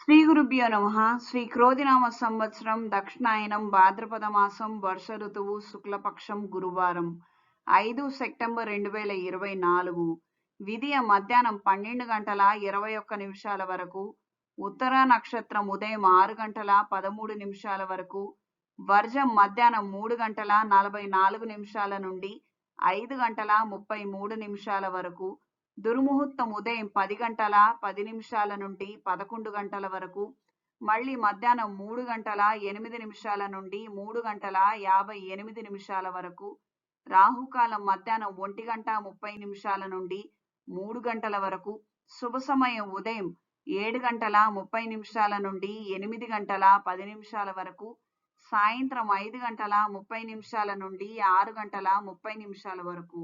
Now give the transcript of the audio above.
శ్రీ గురుభ్యో నమః. శ్రీ క్రోధినామ సంవత్సరం దక్షిణాయనం భాద్రపద మాసం వర్ష ఋతువు శుక్లపక్షం గురువారం 5 సెప్టెంబర్ 2024 విధియ మధ్యాహ్నం 12 గంటల 21 నిమిషాల వరకు, ఉత్తర నక్షత్రం ఉదయం 6 గంటల 13 నిమిషాల వరకు, వర్జం మధ్యాహ్నం 3 గంటల 44 నిమిషాల నుండి 5 గంటల 33 నిమిషాల వరకు, దుర్ముహూర్తం ఉదయం 10 గంటల 10 నిమిషాల నుండి 11 గంటల వరకు, మళ్ళీ మధ్యాహ్నం 3 గంటల 8 నిమిషాల నుండి 3 గంటల 58 నిమిషాల వరకు, రాహుకాలం మధ్యాహ్నం 1 గంట 30 నిమిషాల నుండి 3 గంటల వరకు, శుభ సమయం ఉదయం 7 గంటల 30 నిమిషాల నుండి 8 గంటల 10 నిమిషాల వరకు, సాయంత్రం 5 గంటల 30 నిమిషాల నుండి 6 గంటల 30 నిమిషాల వరకు.